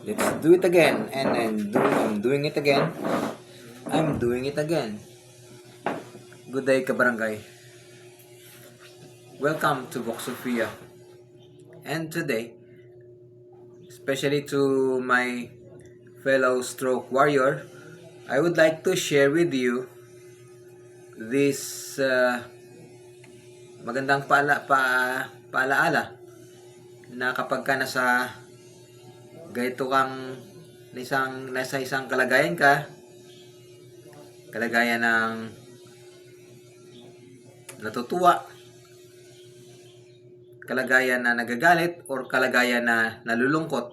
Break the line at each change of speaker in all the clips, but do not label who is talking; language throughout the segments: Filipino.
Let's do it again. I'm doing it again. I'm doing it again. Good day, kabarangay. Welcome to Vox Sophia. And today, especially to my fellow stroke warrior, I would like to share with you this magandang paalaala na kapag ka nasa ganito kang nasa isang kalagayan ka, kalagayan ng natutuwa, kalagayan na nagagalit, or kalagayan na nalulungkot,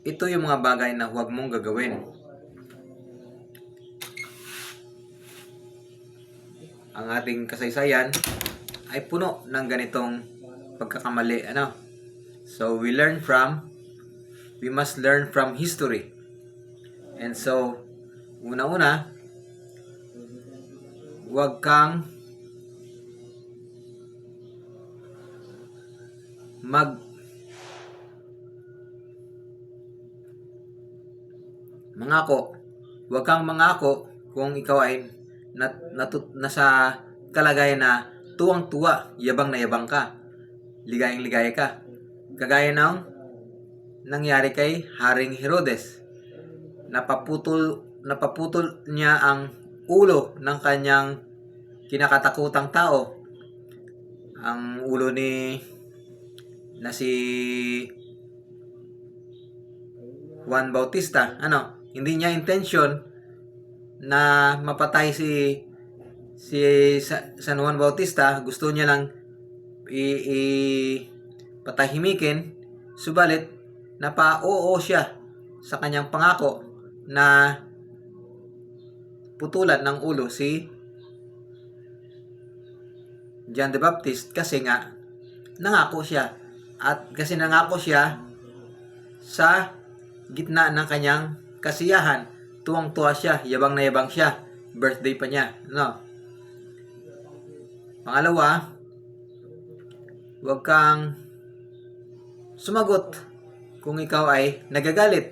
ito yung mga bagay na huwag mong gagawin. Ang ating kasaysayan ay puno ng ganitong pagkakamali. So we must learn from history. And so, una-una, huwag kang mangako kung ikaw ay nasa kalagayan na tuwang-tuwa, yabang na yabang ka, ligayang-ligaya ka. Kagaya ng nangyari kay Haring Herodes. Napaputol niya ang ulo ng kanyang kinakatakutang tao. Ang ulo na si Juan Bautista. Hindi niya intensyon na mapatay si San Juan Bautista. Gusto niya lang patahimikin, subalit napa-oo siya sa kanyang pangako na putulan ng ulo si John the Baptist, kasi nga nangako siya. At kasi nangako siya sa gitna ng kanyang kasiyahan, tuwang-tuwa siya, yabang na yabang siya, birthday pa niya. Pangalawa, huwag kang sumagot kung ikaw ay nagagalit.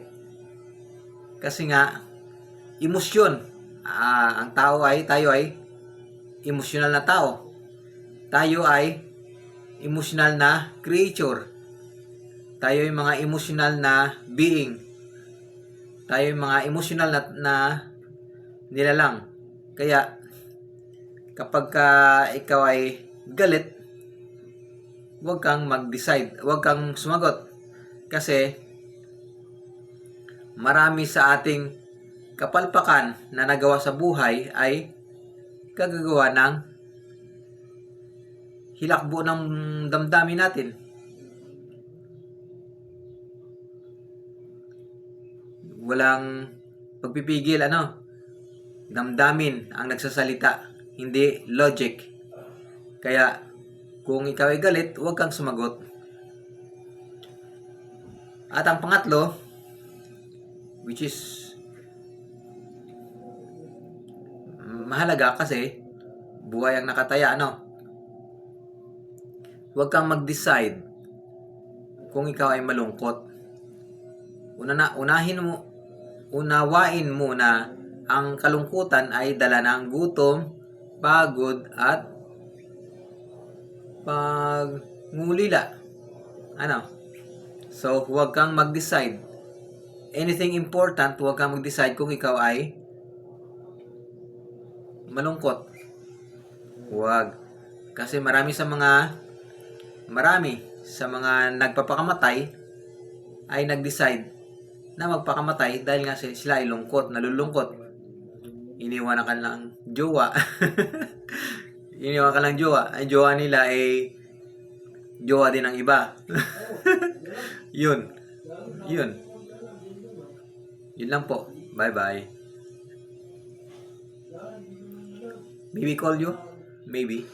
Kasi nga, emosyon. Tayo ay emosyonal na tao. Tayo ay emosyonal na creature. Tayo ay mga emosyonal na being. Tayo ay mga emosyonal na nilalang. Kaya, kapag ikaw ay galit, huwag kang mag-decide, huwag kang sumagot. Kasi marami sa ating kapalpakan na nagawa sa buhay ay kagagawa ng hilakbo ng damdamin natin. Walang pagpipigil, damdamin ang nagsasalita, hindi logic. Kaya kung ikaw ay galit, huwag kang sumagot. At ang pangatlo, which is mahalaga kasi buhay ang nakataya, huwag kang mag-decide kung ikaw ay malungkot. Unawain mo na ang kalungkutan ay dala ng gutom, pagod, at pagngulila. So, huwag kang mag-decide. Anything important, huwag kang mag-decide kung ikaw ay malungkot. Huwag. Kasi marami sa mga nagpapakamatay ay nag-decide na magpakamatay dahil nga sila ay nalulungkot. Iniwan ka lang jowa. Ang jowa nila ay jowa din ng iba. Yun lang po. Bye-bye. Maybe call you? Maybe.